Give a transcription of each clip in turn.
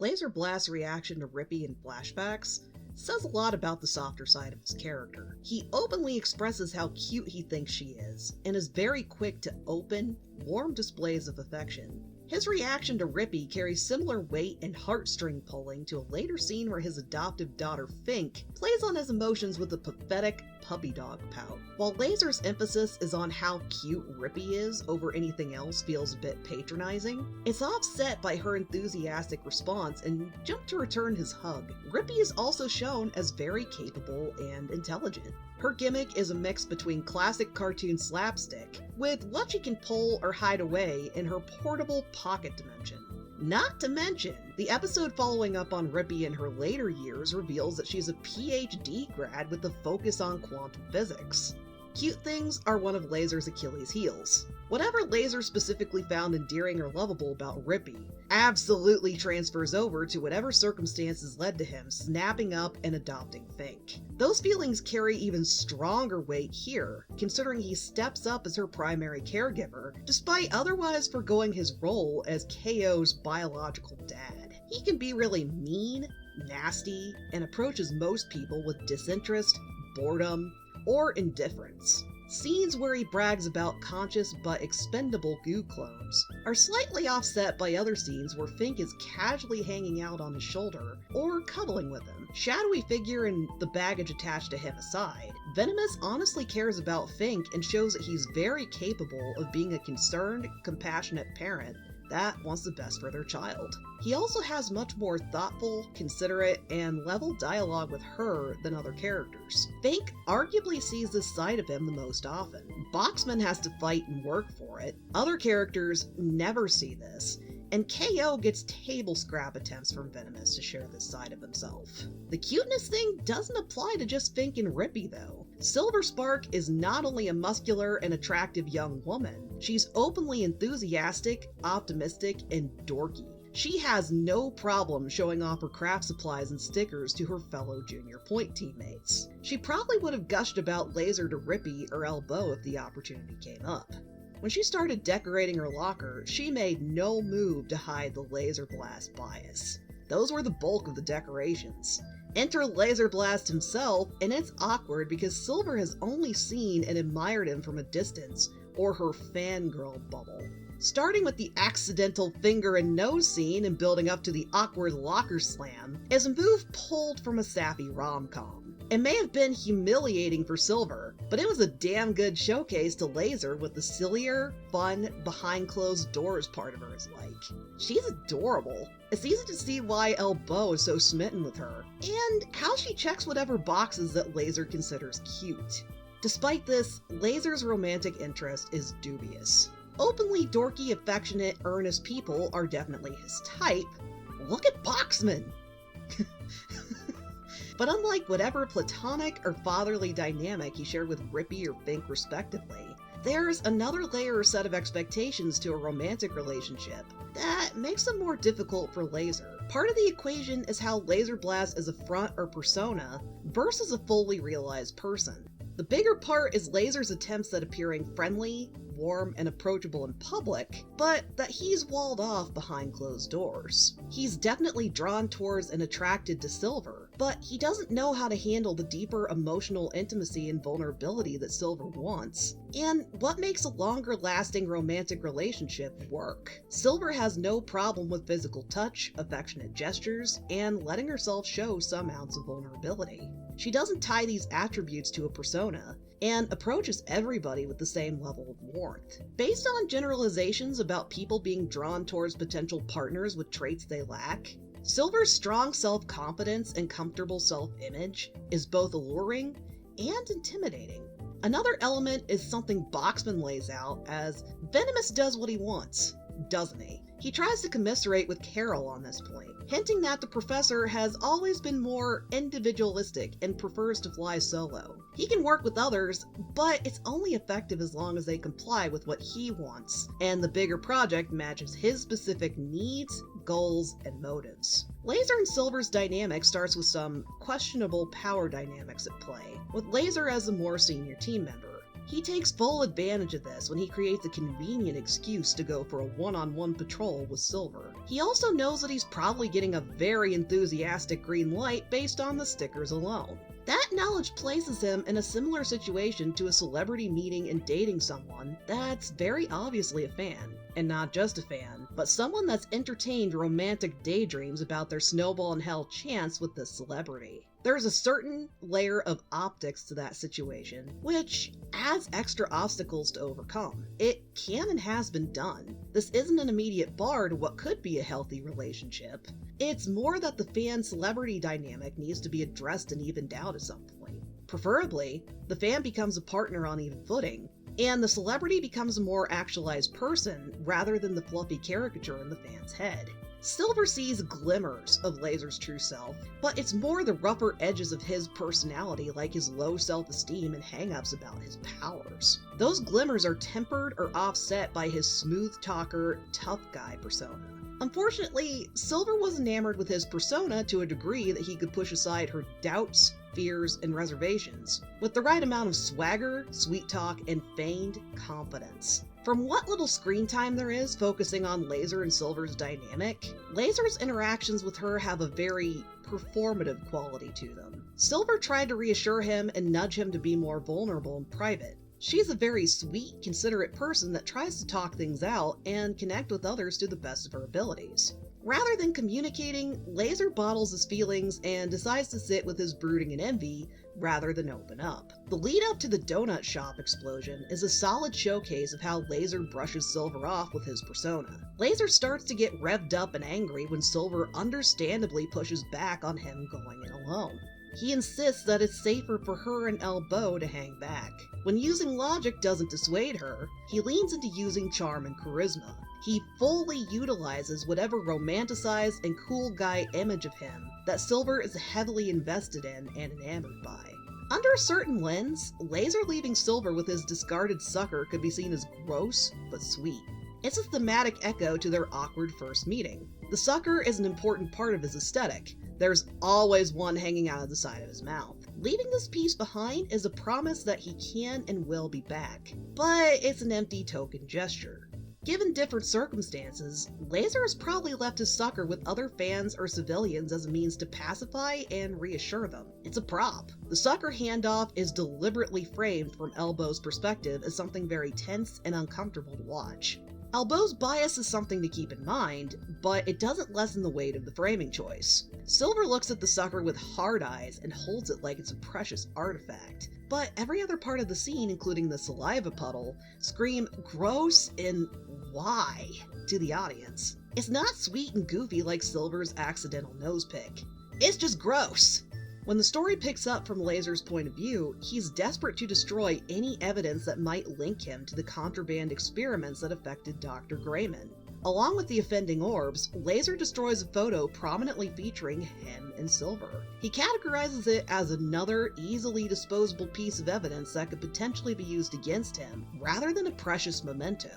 Laserblast's reaction to Rippy in flashbacks says a lot about the softer side of his character. He openly expresses how cute he thinks she is, and is very quick to open, warm displays of affection. His reaction to Rippy carries similar weight and heartstring pulling to a later scene where his adoptive daughter Fink plays on his emotions with a pathetic puppy dog pout. While Laser's emphasis is on how cute Rippy is over anything else feels a bit patronizing, it's offset by her enthusiastic response and jump to return his hug. Rippy is also shown as very capable and intelligent. Her gimmick is a mix between classic cartoon slapstick with what she can pull or hide away in her portable pocket dimension. Not to mention, the episode following up on Rippy in her later years reveals that she's a PhD grad with a focus on quantum physics. Cute things are one of Laser's Achilles' heels. Whatever Laser specifically found endearing or lovable about Rippy absolutely transfers over to whatever circumstances led to him snapping up and adopting Fink. Those feelings carry even stronger weight here, considering he steps up as her primary caregiver, despite otherwise forgoing his role as KO's biological dad. He can be really mean, nasty, and approaches most people with disinterest, boredom, or indifference. Scenes where he brags about conscious but expendable goo clones are slightly offset by other scenes where Fink is casually hanging out on his shoulder or cuddling with him. Shadowy figure and the baggage attached to him aside, Venomous honestly cares about Fink and shows that he's very capable of being a concerned, compassionate parent that wants the best for their child. He also has much more thoughtful, considerate, and level dialogue with her than other characters. Fink arguably sees this side of him the most often. Boxman has to fight and work for it. Other characters never see this, and KO gets table scrap attempts from Venomous to share this side of himself. The cuteness thing doesn't apply to just Fink and Rippy though. Silver Spark is not only a muscular and attractive young woman, she's openly enthusiastic, optimistic, and dorky. She has no problem showing off her craft supplies and stickers to her fellow Junior Point teammates. She probably would have gushed about Laser to Rippy or Elbow if the opportunity came up. When she started decorating her locker, she made no move to hide the Laserblast bias. Those were the bulk of the decorations. Enter Laserblast himself, and it's awkward because Silver has only seen and admired him from a distance, or her fangirl bubble. Starting with the accidental finger and nose scene and building up to the awkward locker slam, is a move pulled from a sappy rom-com. It may have been humiliating for Silver, but it was a damn good showcase to Laser what the sillier, fun, behind closed doors part of her is like. She's adorable. It's easy to see why Elbow is so smitten with her, and how she checks whatever boxes that Laser considers cute. Despite this, Laser's romantic interest is dubious. Openly dorky, affectionate, earnest people are definitely his type. Look at Boxman! But unlike whatever platonic or fatherly dynamic he shared with Rippy or Fink respectively, there's another layer or set of expectations to a romantic relationship that makes them more difficult for Laser. Part of the equation is how Laserblast is a front or persona versus a fully realized person. The bigger part is Laser's attempts at appearing friendly, warm, and approachable in public, but that he's walled off behind closed doors. He's definitely drawn towards and attracted to Silver, but he doesn't know how to handle the deeper emotional intimacy and vulnerability that Silver wants, and what makes a longer-lasting romantic relationship work. Silver has no problem with physical touch, affectionate gestures, and letting herself show some ounce of vulnerability. She doesn't tie these attributes to a persona, and approaches everybody with the same level of warmth. Based on generalizations about people being drawn towards potential partners with traits they lack, Silver's strong self-confidence and comfortable self-image is both alluring and intimidating. Another element is something Boxman lays out as Venomous does what he wants, doesn't he? He tries to commiserate with Carol on this point, hinting that the professor has always been more individualistic and prefers to fly solo. He can work with others, but it's only effective as long as they comply with what he wants, and the bigger project matches his specific needs, goals, and motives. Laser and Silver's dynamic starts with some questionable power dynamics at play, with Laser as the more senior team member. He takes full advantage of this when he creates a convenient excuse to go for a one-on-one patrol with Silver. He also knows that he's probably getting a very enthusiastic green light based on the stickers alone. That knowledge places him in a similar situation to a celebrity meeting and dating someone that's very obviously a fan. And not just a fan, but someone that's entertained romantic daydreams about their snowball in hell chance with this celebrity. There's a certain layer of optics to that situation, which adds extra obstacles to overcome. It can and has been done. This isn't an immediate bar to what could be a healthy relationship. It's more that the fan-celebrity dynamic needs to be addressed and evened out at some point. Preferably, the fan becomes a partner on even footing, and the celebrity becomes a more actualized person rather than the fluffy caricature in the fan's head. Silver sees glimmers of Laser's true self, but it's more the rougher edges of his personality, like his low self-esteem and hang-ups about his powers. Those glimmers are tempered or offset by his smooth talker, tough guy persona. Unfortunately, Silver was enamored with his persona to a degree that he could push aside her doubts, fears, and reservations, with the right amount of swagger, sweet talk, and feigned confidence. From what little screen time there is focusing on Laser and Silver's dynamic, Laser's interactions with her have a very performative quality to them. Silver tried to reassure him and nudge him to be more vulnerable in private. She's a very sweet, considerate person that tries to talk things out and connect with others to the best of her abilities. Rather than communicating, Laser bottles his feelings and decides to sit with his brooding and envy rather than open up. The lead up to the donut shop explosion is a solid showcase of how Laser brushes Silver off with his persona. Laser starts to get revved up and angry when Silver understandably pushes back on him going in alone. He insists that it's safer for her and Elbow to hang back. When using logic doesn't dissuade her, he leans into using charm and charisma. He fully utilizes whatever romanticized and cool guy image of him that Silver is heavily invested in and enamored by. Under a certain lens, Laser leaving Silver with his discarded sucker could be seen as gross but sweet. It's a thematic echo to their awkward first meeting. The sucker is an important part of his aesthetic. There's always one hanging out of the side of his mouth. Leaving this piece behind is a promise that he can and will be back, but it's an empty token gesture. Given different circumstances, Laser has probably left his sucker with other fans or civilians as a means to pacify and reassure them. It's a prop. The sucker handoff is deliberately framed from Elbow's perspective as something very tense and uncomfortable to watch. Elbow's bias is something to keep in mind, but it doesn't lessen the weight of the framing choice. Silver looks at the sucker with hard eyes and holds it like it's a precious artifact, but every other part of the scene, including the saliva puddle, scream gross and why to the audience. It's not sweet and goofy like Silver's accidental nose pick. It's just gross. When the story picks up from Laser's point of view, he's desperate to destroy any evidence that might link him to the contraband experiments that affected Dr. Grayman. Along with the offending orbs, Laser destroys a photo prominently featuring him and Silver. He categorizes it as another easily disposable piece of evidence that could potentially be used against him, rather than a precious memento.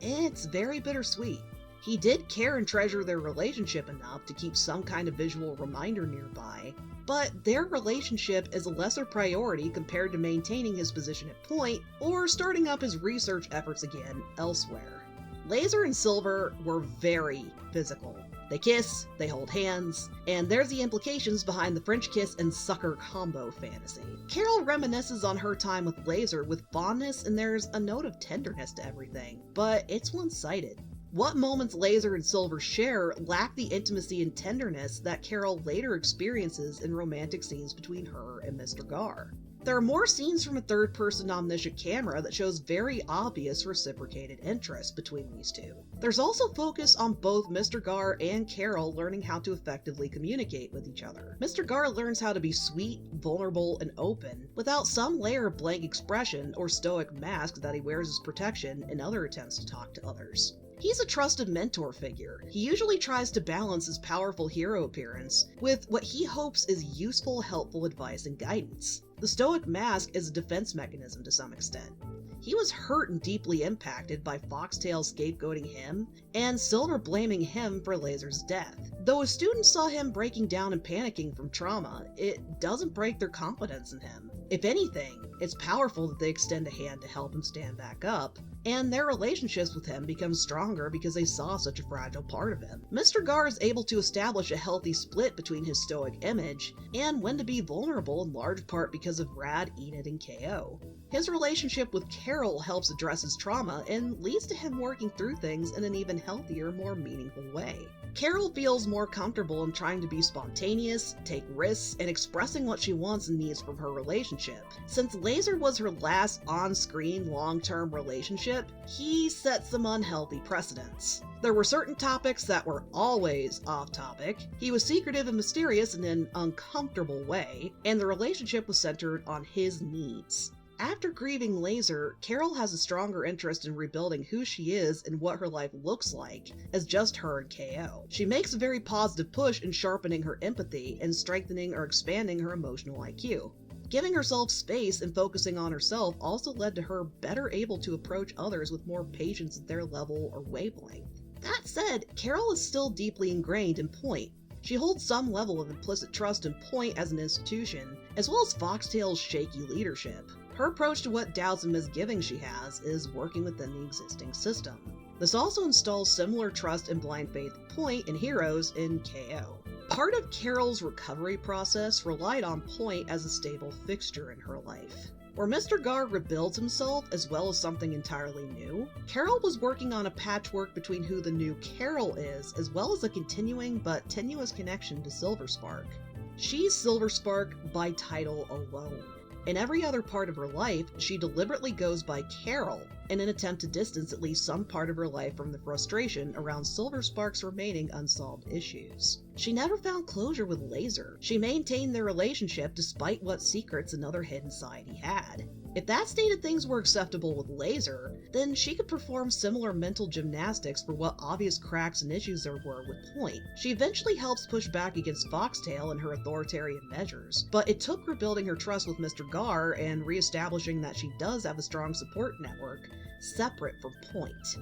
It's very bittersweet. He did care and treasure their relationship enough to keep some kind of visual reminder nearby, but their relationship is a lesser priority compared to maintaining his position at point or starting up his research efforts again elsewhere. Laser and Silver were very physical. They kiss, they hold hands, and there's the implications behind the French kiss and sucker combo fantasy. Carol reminisces on her time with Laser with fondness, and there's a note of tenderness to everything, but it's one-sided. What moments Laser and Silver share lack the intimacy and tenderness that Carol later experiences in romantic scenes between her and Mr. Gar. There are more scenes from a third-person omniscient camera that shows very obvious reciprocated interest between these two. There's also focus on both Mr. Gar and Carol learning how to effectively communicate with each other. Mr. Gar learns how to be sweet, vulnerable, and open without some layer of blank expression or stoic mask that he wears as protection in other attempts to talk to others. He's a trusted mentor figure. He usually tries to balance his powerful hero appearance with what he hopes is useful, helpful advice and guidance. The stoic mask is a defense mechanism to some extent. He was hurt and deeply impacted by Foxtail scapegoating him, and Silver blaming him for Laser's death. Though his students saw him breaking down and panicking from trauma, it doesn't break their confidence in him. If anything, it's powerful that they extend a hand to help him stand back up, and their relationships with him become stronger because they saw such a fragile part of him. Mr. Gar is able to establish a healthy split between his stoic image and when to be vulnerable, in large part because of Rad, Enid, and KO. His relationship with Carol helps address his trauma and leads to him working through things in an even healthier, more meaningful way. Carol feels more comfortable in trying to be spontaneous, take risks, and expressing what she wants and needs from her relationship. Since Laser was her last on-screen long-term relationship, he set some unhealthy precedents. There were certain topics that were always off-topic, he was secretive and mysterious in an uncomfortable way, and the relationship was centered on his needs. After grieving Laser, Carol has a stronger interest in rebuilding who she is and what her life looks like as just her and KO. She makes a very positive push in sharpening her empathy and strengthening or expanding her emotional IQ. Giving herself space and focusing on herself also led to her better able to approach others with more patience at their level or wavelength. That said, Carol is still deeply ingrained in Point. She holds some level of implicit trust in Point as an institution, as well as Foxtail's shaky leadership. Her approach to what doubts and misgivings she has is working within the existing system. This also installs similar trust and blind faith in Point and heroes in KO. Part of Carol's recovery process relied on Point as a stable fixture in her life. Where Mr. Gar rebuilds himself as well as something entirely new, Carol was working on a patchwork between who the new Carol is, as well as a continuing but tenuous connection to Silver Spark. She's Silver Spark by title alone. In every other part of her life, she deliberately goes by Carol in an attempt to distance at least some part of her life from the frustration around Silver Spark's remaining unsolved issues. She never found closure with Laser. She maintained their relationship despite what secrets another hidden side he had. If that state of things were acceptable with Laser, then she could perform similar mental gymnastics for what obvious cracks and issues there were with Point. She eventually helps push back against Foxtail and her authoritarian measures, but it took rebuilding her trust with Mr. Gar and reestablishing that she does have a strong support network separate from Point.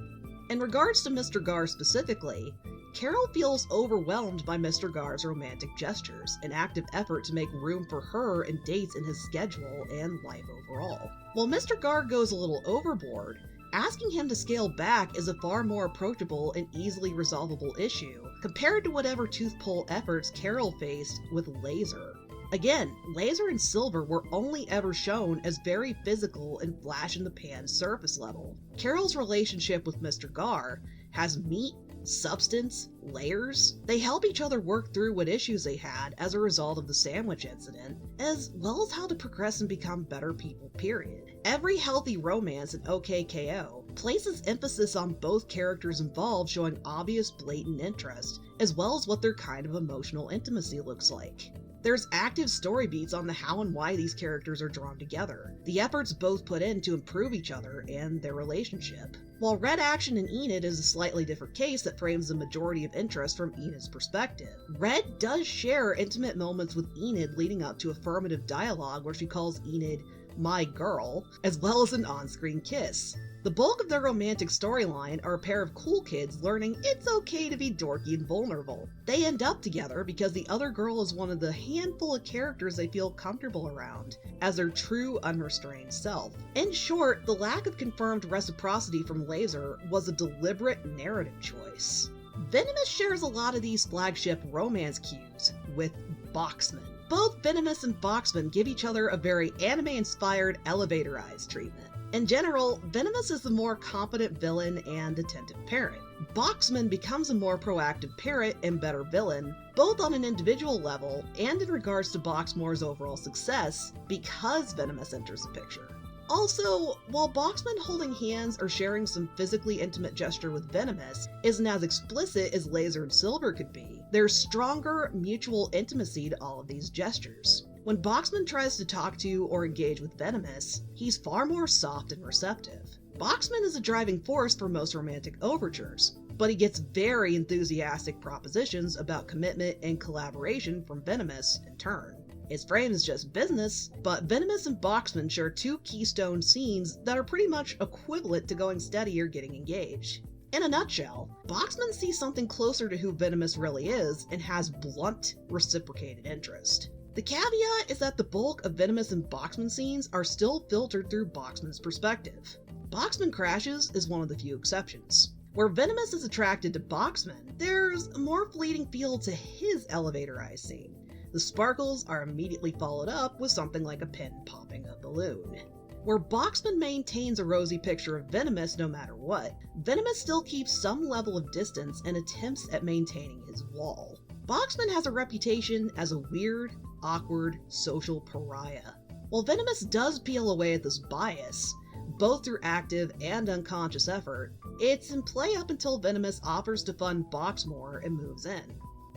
In regards to Mr. Gar specifically, Carol feels overwhelmed by Mr. Gar's romantic gestures, an active effort to make room for her and dates in his schedule and life overall. While Mr. Gar goes a little overboard, asking him to scale back is a far more approachable and easily resolvable issue compared to whatever tooth-pull efforts Carol faced with Laser. Again, Laser and Silver were only ever shown as very physical and flash-in-the-pan surface level. Carol's relationship with Mr. Gar has meat, substance, layers. They help each other work through what issues they had as a result of the sandwich incident, as well as how to progress and become better people, period. Every healthy romance in OKKO places emphasis on both characters involved showing obvious blatant interest, as well as what their kind of emotional intimacy looks like. There's active story beats on the how and why these characters are drawn together, the efforts both put in to improve each other and their relationship. While Red Action in Enid is a slightly different case that frames the majority of interest from Enid's perspective, Red does share intimate moments with Enid leading up to affirmative dialogue where she calls Enid my girl, as well as an on-screen kiss. The bulk of their romantic storyline are a pair of cool kids learning it's okay to be dorky and vulnerable. They end up together because the other girl is one of the handful of characters they feel comfortable around, as their true unrestrained self. In short, the lack of confirmed reciprocity from Laser was a deliberate narrative choice. Venomous shares a lot of these flagship romance cues with Boxman. Both Venomous and Boxman give each other a very anime-inspired elevator eyes treatment. In general, Venomous is the more competent villain and attentive parent. Boxman becomes a more proactive parent and better villain, both on an individual level and in regards to Boxmore's overall success, because Venomous enters the picture. Also, while Boxman holding hands or sharing some physically intimate gesture with Venomous isn't as explicit as Laser and Silver could be, there's stronger mutual intimacy to all of these gestures. When Boxman tries to talk to or engage with Venomous, he's far more soft and receptive. Boxman is a driving force for most romantic overtures, but he gets very enthusiastic propositions about commitment and collaboration from Venomous in turn. His frame is just business, but Venomous and Boxman share two keystone scenes that are pretty much equivalent to going steady or getting engaged. In a nutshell, Boxman sees something closer to who Venomous really is and has blunt, reciprocated interest. The caveat is that the bulk of Venomous and Boxman scenes are still filtered through Boxman's perspective. Boxman crashes is one of the few exceptions. Where Venomous is attracted to Boxman, there's a more fleeting feel to his elevator eye scene. The sparkles are immediately followed up with something like a pin popping a balloon. Where Boxman maintains a rosy picture of Venomous no matter what, Venomous still keeps some level of distance and attempts at maintaining his wall. Boxman has a reputation as a weird, awkward, social pariah. While Venomous does peel away at this bias, both through active and unconscious effort, it's in play up until Venomous offers to fund Box more and moves in.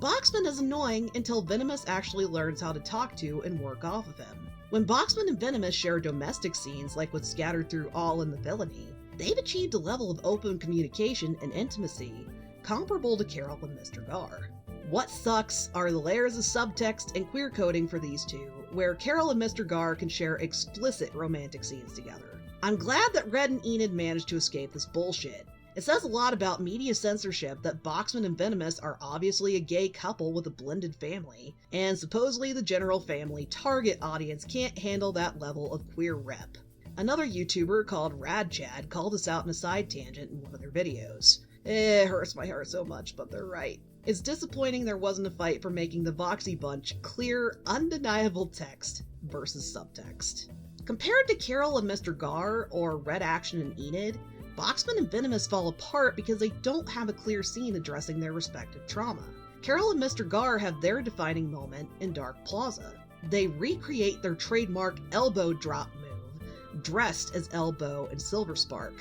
Boxman is annoying until Venomous actually learns how to talk to and work off of him. When Boxman and Venomous share domestic scenes like what's scattered through All in the Villainy, they've achieved a level of open communication and intimacy comparable to Carol and Mr. Gar. What sucks are the layers of subtext and queer coding for these two, where Carol and Mr. Gar can share explicit romantic scenes together. I'm glad that Red and Enid managed to escape this bullshit. It says a lot about media censorship that Boxman and Venomous are obviously a gay couple with a blended family, and supposedly the general family target audience can't handle that level of queer rep. Another YouTuber called RadChad called this out in a side tangent in one of their videos. It hurts my heart so much, but they're right. It's disappointing there wasn't a fight for making the Voxy Bunch clear, undeniable text versus subtext. Compared to Carol and Mr. Gar, or Red Action and Enid, Boxman and Venomous fall apart because they don't have a clear scene addressing their respective trauma. Carol and Mr. Gar have their defining moment in Dark Plaza. They recreate their trademark elbow drop move, dressed as Elbow and Silver Spark,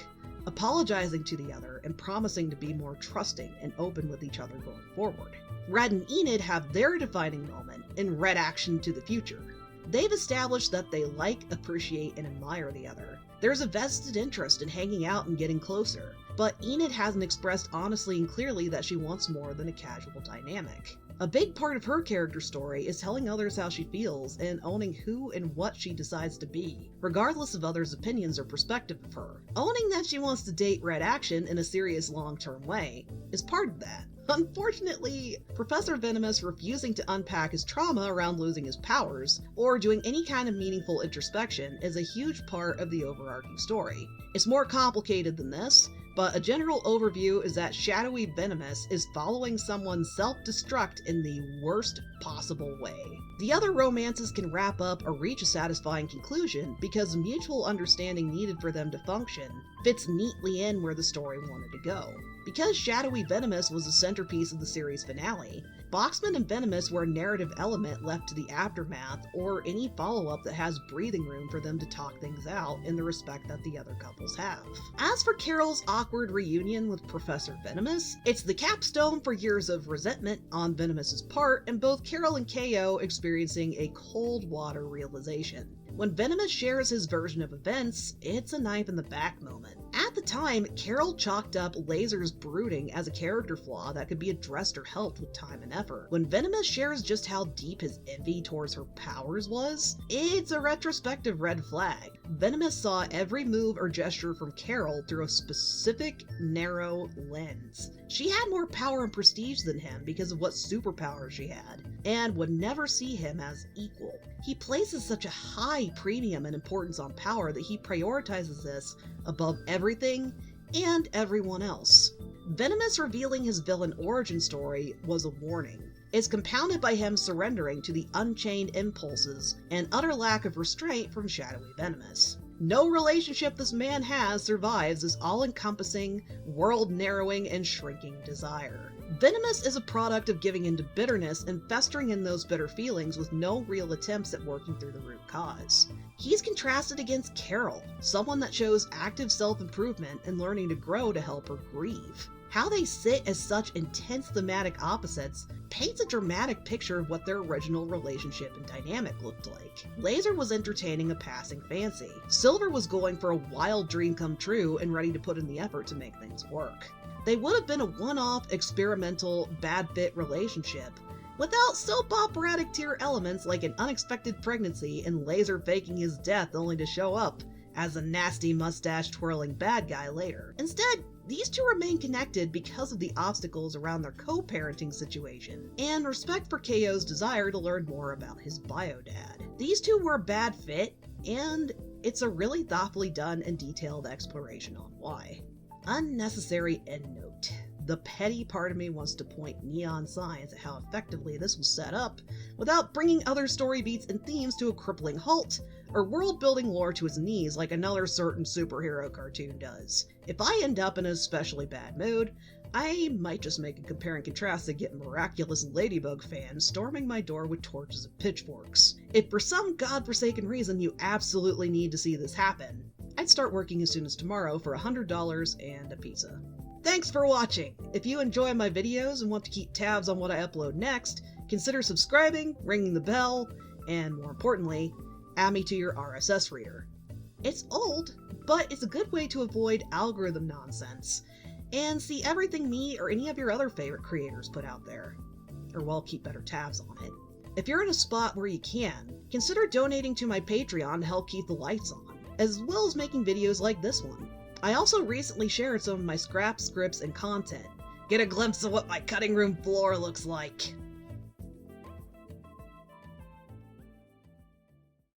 apologizing to the other and promising to be more trusting and open with each other going forward. Red and Enid have their defining moment in Red Action to the Future. They've established that they like, appreciate, and admire the other. There's a vested interest in hanging out and getting closer, but Enid hasn't expressed honestly and clearly that she wants more than a casual dynamic. A big part of her character story is telling others how she feels and owning who and what she decides to be, regardless of others' opinions or perspective of her. Owning that she wants to date Red Action in a serious long-term way is part of that. Unfortunately, Professor Venomous refusing to unpack his trauma around losing his powers, or doing any kind of meaningful introspection, is a huge part of the overarching story. It's more complicated than this, but a general overview is that shadowy Venomous is following someone's self-destruct in the worst possible way. The other romances can wrap up or reach a satisfying conclusion because the mutual understanding needed for them to function fits neatly in where the story wanted to go. Because shadowy Venomous was the centerpiece of the series finale, Boxman and Venomous were a narrative element left to the aftermath or any follow-up that has breathing room for them to talk things out in the respect that the other couples have. As for Carol's awkward reunion with Professor Venomous, it's the capstone for years of resentment on Venomous's part, and both Carol and KO experiencing a cold water realization. When Venomous shares his version of events, it's a knife in the back moment. At the time, Carol chalked up Laser's brooding as a character flaw that could be addressed or helped with time and effort. When Venomous shares just how deep his envy towards her powers was, it's a retrospective red flag. Venomous saw every move or gesture from Carol through a specific, narrow lens. She had more power and prestige than him because of what superpowers she had, and would never see him as equal. He places such a high premium and importance on power that he prioritizes this above everything and everyone else. Venomous revealing his villain origin story was a warning. It's compounded by him surrendering to the unchained impulses and utter lack of restraint from shadowy Venomous. No relationship this man has survives this all-encompassing, world-narrowing, and shrinking desire. Venomous is a product of giving into bitterness and festering in those bitter feelings with no real attempts at working through the root cause. He's contrasted against Carol, someone that shows active self-improvement and learning to grow to help her grieve. How they sit as such intense thematic opposites paints a dramatic picture of what their original relationship and dynamic looked like. Laser was entertaining a passing fancy. Silver was going for a wild dream come true and ready to put in the effort to make things work. They would have been a one-off, experimental, bad fit relationship, without soap operatic tier elements like an unexpected pregnancy and Laser faking his death only to show up as a nasty mustache-twirling bad guy later. Instead, These two remain connected because of the obstacles around their co-parenting situation, and respect for KO's desire to learn more about his bio-dad. These two were a bad fit, and it's a really thoughtfully done and detailed exploration on why. Unnecessary endnote. The petty part of me wants to point neon signs at how effectively this was set up, without bringing other story beats and themes to a crippling halt, or world-building lore to its knees like another certain superhero cartoon does. If I end up in an especially bad mood, I might just make a compare and contrast to get miraculous Ladybug fans storming my door with torches and pitchforks. If for some godforsaken reason you absolutely need to see this happen, I'd start working as soon as tomorrow for $100 and a pizza. Thanks for watching! If you enjoy my videos and want to keep tabs on what I upload next, consider subscribing, ringing the bell, and more importantly, add me to your RSS reader. It's old, but it's a good way to avoid algorithm nonsense, and see everything me or any of your other favorite creators put out there. Or well, keep better tabs on it. If you're in a spot where you can, consider donating to my Patreon to help keep the lights on, as well as making videos like this one. I also recently shared some of my scrap scripts and content. Get a glimpse of what my cutting room floor looks like.